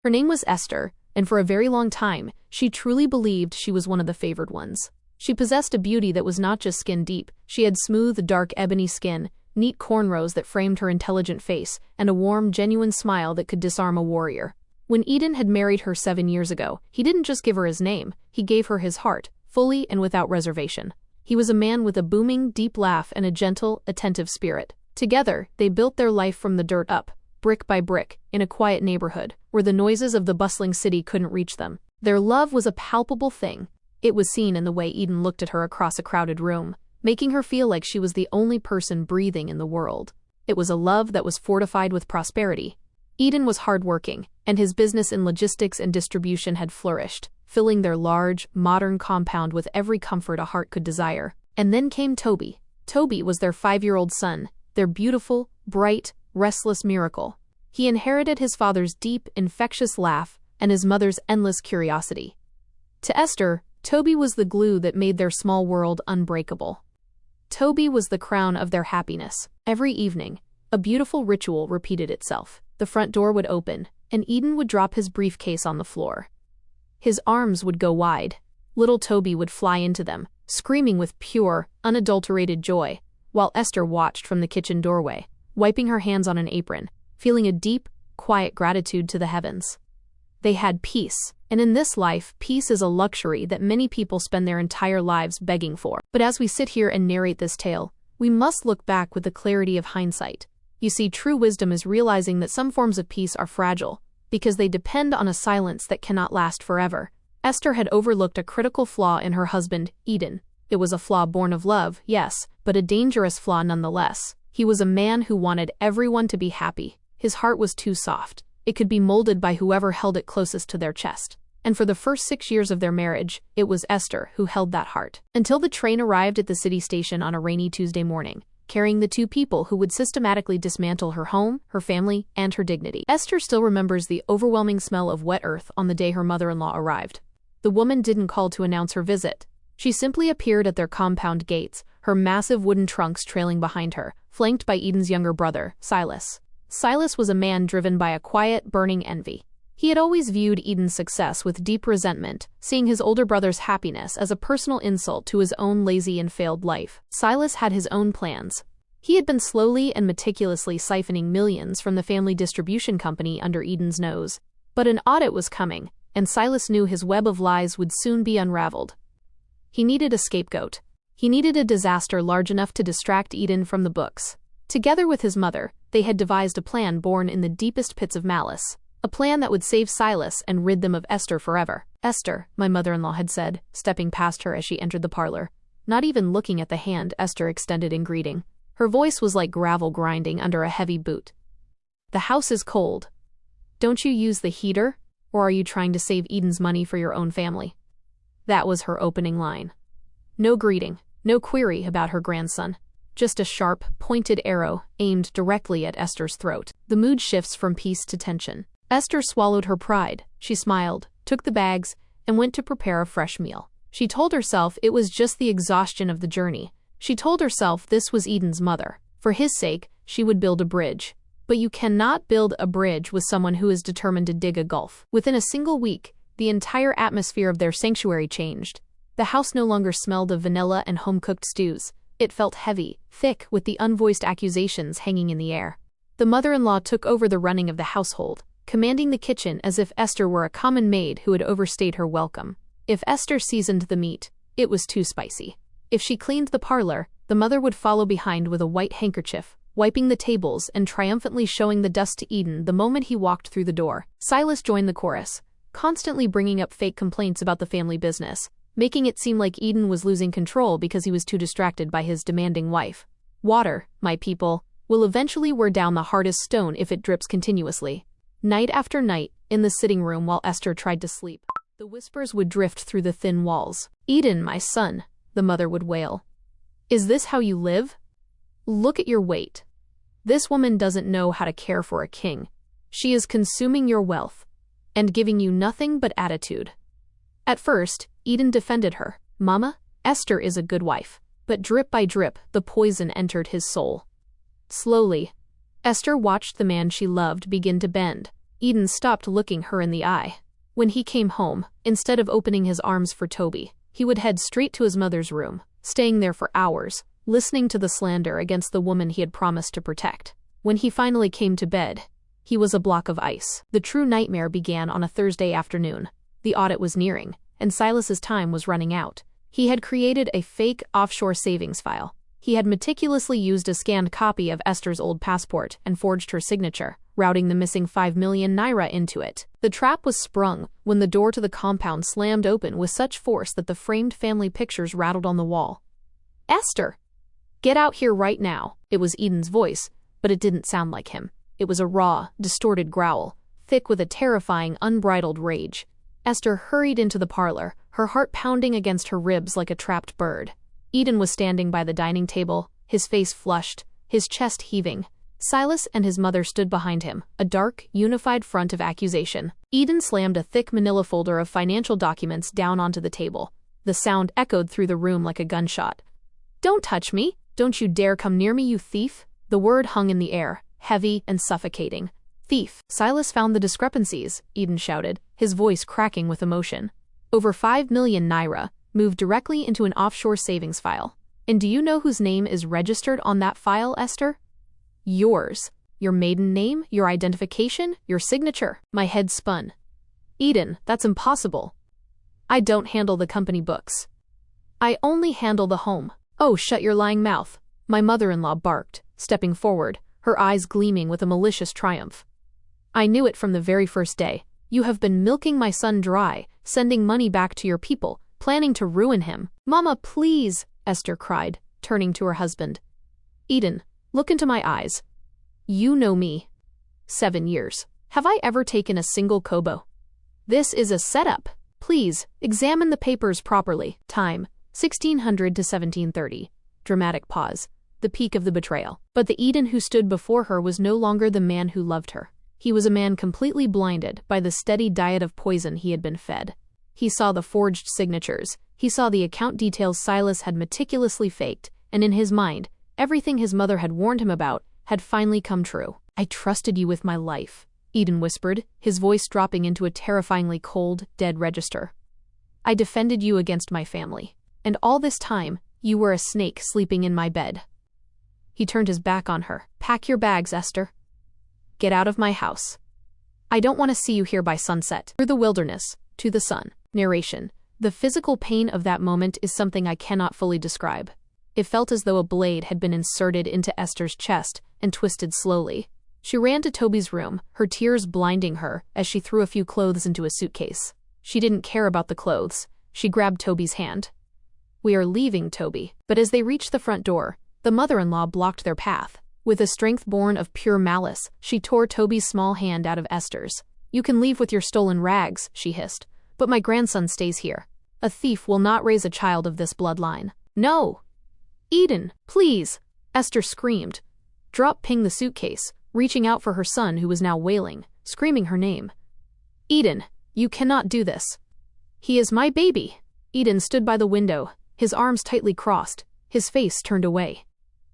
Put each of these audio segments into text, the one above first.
Her name was Esther, and for a very long time, she truly believed she was one of the favored ones. She possessed a beauty that was not just skin deep. She had smooth, dark ebony skin, neat cornrows that framed her intelligent face, and a warm, genuine smile that could disarm a warrior. When Eden had married her 7 years ago, he didn't just give her his name, he gave her his heart, fully and without reservation. He was a man with a booming, deep laugh and a gentle, attentive spirit. Together, they built their life from the dirt up, brick by brick, in a quiet neighborhood, where the noises of the bustling city couldn't reach them. Their love was a palpable thing. It was seen in the way Eden looked at her across a crowded room, making her feel like she was the only person breathing in the world. It was a love that was fortified with prosperity. Eden was hardworking, and his business in logistics and distribution had flourished, filling their large, modern compound with every comfort a heart could desire. And then came Toby. Toby was their 5-year-old son, their beautiful, bright, restless miracle. He inherited his father's deep, infectious laugh and his mother's endless curiosity. To Esther, Toby was the glue that made their small world unbreakable. Toby was the crown of their happiness. Every evening, a beautiful ritual repeated itself. The front door would open, and Eden would drop his briefcase on the floor. His arms would go wide. Little Toby would fly into them, screaming with pure, unadulterated joy, while Esther watched from the kitchen doorway, wiping her hands on an apron, feeling a deep, quiet gratitude to the heavens. They had peace, and in this life, peace is a luxury that many people spend their entire lives begging for. But as we sit here and narrate this tale, we must look back with the clarity of hindsight. You see, true wisdom is realizing that some forms of peace are fragile, because they depend on a silence that cannot last forever. Esther had overlooked a critical flaw in her husband, Eden. It was a flaw born of love, yes, but a dangerous flaw nonetheless. He was a man who wanted everyone to be happy. His heart was too soft. It could be molded by whoever held it closest to their chest. And for the first 6 years of their marriage, it was Esther who held that heart. Until the train arrived at the city station on a rainy Tuesday morning, carrying the two people who would systematically dismantle her home, her family, and her dignity. Esther still remembers the overwhelming smell of wet earth on the day her mother-in-law arrived. The woman didn't call to announce her visit. She simply appeared at their compound gates, her massive wooden trunks trailing behind her, flanked by Eden's younger brother, Silas. Silas was a man driven by a quiet, burning envy. He had always viewed Eden's success with deep resentment, seeing his older brother's happiness as a personal insult to his own lazy and failed life. Silas had his own plans. He had been slowly and meticulously siphoning millions from the family distribution company under Eden's nose. But an audit was coming, and Silas knew his web of lies would soon be unraveled. He needed a scapegoat. He needed a disaster large enough to distract Eden from the books. Together with his mother, they had devised a plan born in the deepest pits of malice. A plan that would save Silas and rid them of Esther forever. "Esther," my mother-in-law had said, stepping past her as she entered the parlor. Not even looking at the hand Esther extended in greeting. Her voice was like gravel grinding under a heavy boot. "The house is cold. Don't you use the heater, or are you trying to save Eden's money for your own family?" That was her opening line. No greeting, no query about her grandson. Just a sharp, pointed arrow aimed directly at Esther's throat. The mood shifts from peace to tension. Esther swallowed her pride. She smiled, took the bags, and went to prepare a fresh meal. She told herself it was just the exhaustion of the journey. She told herself this was Eden's mother. For his sake, she would build a bridge. But you cannot build a bridge with someone who is determined to dig a gulf. Within a single week, the entire atmosphere of their sanctuary changed. The house no longer smelled of vanilla and home-cooked stews. It felt heavy, thick, with the unvoiced accusations hanging in the air. The mother-in-law took over the running of the household, commanding the kitchen as if Esther were a common maid who had overstayed her welcome. If Esther seasoned the meat, it was too spicy. If she cleaned the parlor, the mother would follow behind with a white handkerchief, wiping the tables and triumphantly showing the dust to Eden the moment he walked through the door. Silas joined the chorus, constantly bringing up fake complaints about the family business, making it seem like Eden was losing control because he was too distracted by his demanding wife. "Water, my people, will eventually wear down the hardest stone if it drips continuously." Night after night, in the sitting room while Esther tried to sleep, the whispers would drift through the thin walls. "Eden, my son," the mother would wail. "Is this how you live? Look at your weight. This woman doesn't know how to care for a king. She is consuming your wealth and giving you nothing but attitude." At first, Eden defended her. "Mama, Esther is a good wife." But drip by drip, the poison entered his soul. Slowly, Esther watched the man she loved begin to bend. Eden stopped looking her in the eye. When he came home, instead of opening his arms for Toby, he would head straight to his mother's room, staying there for hours, listening to the slander against the woman he had promised to protect. When he finally came to bed, he was a block of ice. The true nightmare began on a Thursday afternoon. The audit was nearing, and Silas's time was running out. He had created a fake offshore savings file. He had meticulously used a scanned copy of Esther's old passport and forged her signature, routing the missing 5 million naira into it. The trap was sprung when the door to the compound slammed open with such force that the framed family pictures rattled on the wall. "Esther! Get out here right now!" It was Eden's voice, but it didn't sound like him. It was a raw, distorted growl, thick with a terrifying, unbridled rage. Esther hurried into the parlor, her heart pounding against her ribs like a trapped bird. Eden was standing by the dining table, his face flushed, his chest heaving. Silas and his mother stood behind him, a dark, unified front of accusation. Eden slammed a thick manila folder of financial documents down onto the table. The sound echoed through the room like a gunshot. "Don't touch me! Don't you dare come near me, you thief!" The word hung in the air, heavy and suffocating. "Thief!" Silas found the discrepancies, Eden shouted, his voice cracking with emotion. Over 5 million naira, moved directly into an offshore savings file. And do you know whose name is registered on that file, Esther? Yours. Your maiden name, your identification, your signature. My head spun. Eden, that's impossible. I don't handle the company books. I only handle the home. Oh, shut your lying mouth. My mother-in-law barked, stepping forward, her eyes gleaming with a malicious triumph. I knew it from the very first day. You have been milking my son dry, sending money back to your people, planning to ruin him. Mama, please, Esther cried, turning to her husband. Eden, look into my eyes. You know me. 7 years. Have I ever taken a single kobo? This is a setup. Please, examine the papers properly. Time, 1600 to 1730. Dramatic pause. The peak of the betrayal. But the Eden who stood before her was no longer the man who loved her. He was a man completely blinded by the steady diet of poison he had been fed. He saw the forged signatures. He saw the account details Silas had meticulously faked, and in his mind, everything his mother had warned him about had finally come true. I trusted you with my life, Eden whispered, his voice dropping into a terrifyingly cold, dead register. I defended you against my family. And all this time, you were a snake sleeping in my bed. He turned his back on her. Pack your bags, Esther. Get out of my house. I don't want to see you here by sunset. Through the wilderness, to the sun. Narration. The physical pain of that moment is something I cannot fully describe. It felt as though a blade had been inserted into Esther's chest and twisted slowly. She ran to Toby's room, her tears blinding her as she threw a few clothes into a suitcase. She didn't care about the clothes. She grabbed Toby's hand. We are leaving, Toby. But as they reached the front door, the mother-in-law blocked their path. With a strength born of pure malice, she tore Toby's small hand out of Esther's. You can leave with your stolen rags, she hissed. But my grandson stays here. A thief will not raise a child of this bloodline. No! Eden, please! Esther screamed. Drop-ping the suitcase, reaching out for her son who was now wailing, screaming her name. Eden, you cannot do this. He is my baby. Eden stood by the window, his arms tightly crossed, his face turned away.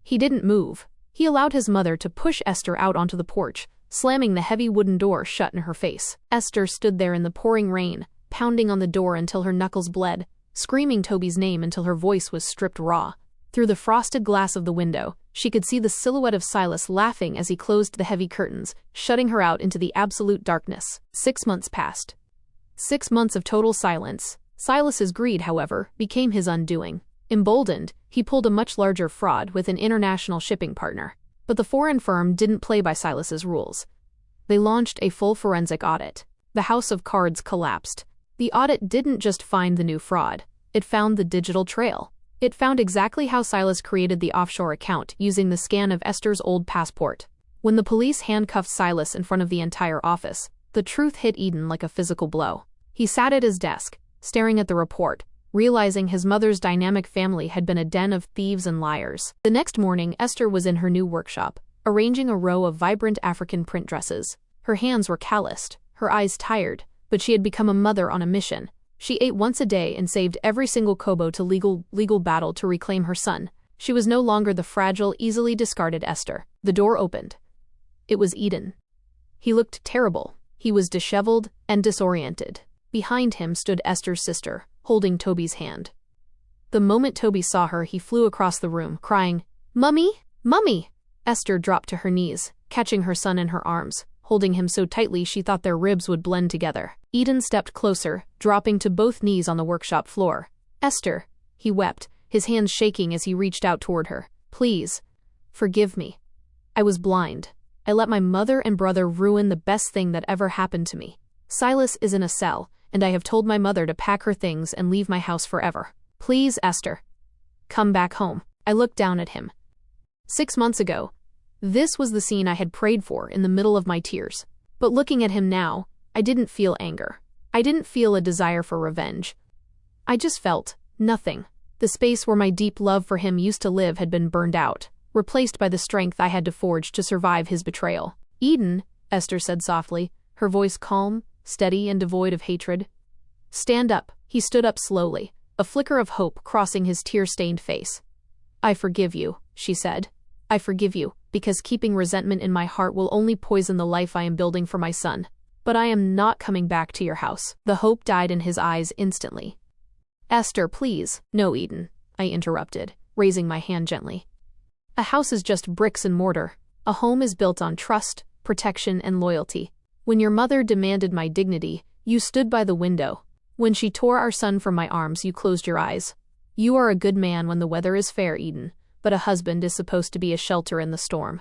He didn't move. He allowed his mother to push Esther out onto the porch, slamming the heavy wooden door shut in her face. Esther stood there in the pouring rain, pounding on the door until her knuckles bled, screaming Toby's name until her voice was stripped raw. Through the frosted glass of the window, she could see the silhouette of Silas laughing as he closed the heavy curtains, shutting her out into the absolute darkness. 6 months passed. 6 months of total silence. Silas's greed, however, became his undoing. Emboldened, he pulled a much larger fraud with an international shipping partner. But the foreign firm didn't play by Silas's rules. They launched a full forensic audit. The house of cards collapsed. The audit didn't just find the new fraud. It found the digital trail. It found exactly how Silas created the offshore account using the scan of Esther's old passport. When the police handcuffed Silas in front of the entire office, the truth hit Eden like a physical blow. He sat at his desk, staring at the report, realizing his mother's dynamic family had been a den of thieves and liars. The next morning, Esther was in her new workshop, arranging a row of vibrant African print dresses. Her hands were calloused, her eyes tired, but she had become a mother on a mission. She ate once a day and saved every single kobo to legal battle to reclaim her son. She was no longer the fragile, easily discarded Esther. The door opened. It was Eden. He looked terrible. He was disheveled and disoriented. Behind him stood Esther's sister, holding Toby's hand. The moment Toby saw her, he flew across the room, crying, "Mummy! Mummy!" Esther dropped to her knees, catching her son in her arms, holding him so tightly she thought their ribs would blend together. Eden stepped closer, dropping to both knees on the workshop floor. "Esther," he wept, his hands shaking as he reached out toward her. "Please, forgive me. I was blind. I let my mother and brother ruin the best thing that ever happened to me. Silas is in a cell, and I have told my mother to pack her things and leave my house forever. Please, Esther, come back home." I looked down at him. 6 months ago, this was the scene I had prayed for in the middle of my tears. But looking at him now, I didn't feel anger. I didn't feel a desire for revenge. I just felt nothing. The space where my deep love for him used to live had been burned out, replaced by the strength I had to forge to survive his betrayal. "Eden," Esther said softly, her voice calm, steady, and devoid of hatred. "Stand up." He stood up slowly, a flicker of hope crossing his tear-stained face. "I forgive you," she said. "I forgive you, because keeping resentment in my heart will only poison the life I am building for my son. But I am not coming back to your house." The hope died in his eyes instantly. "Esther, please." "No, Eden," I interrupted, raising my hand gently. "A house is just bricks and mortar. A home is built on trust, protection, and loyalty. When your mother demanded my dignity, you stood by the window. When she tore our son from my arms, you closed your eyes. You are a good man when the weather is fair, Eden, but a husband is supposed to be a shelter in the storm.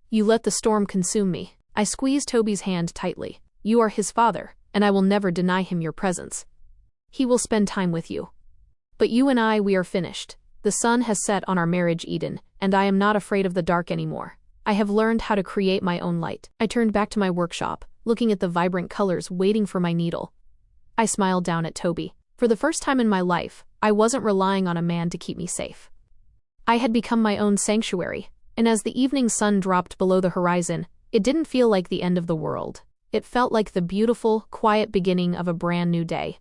You let the storm consume me." I squeezed Toby's hand tightly. "You are his father, and I will never deny him your presence. He will spend time with you. But you and I, we are finished. The sun has set on our marriage, Eden, and I am not afraid of the dark anymore. I have learned how to create my own light." I turned back to my workshop, looking at the vibrant colors, waiting for my needle. I smiled down at Toby. For the first time in my life, I wasn't relying on a man to keep me safe. I had become my own sanctuary, and as the evening sun dropped below the horizon, it didn't feel like the end of the world. It felt like the beautiful, quiet beginning of a brand new day.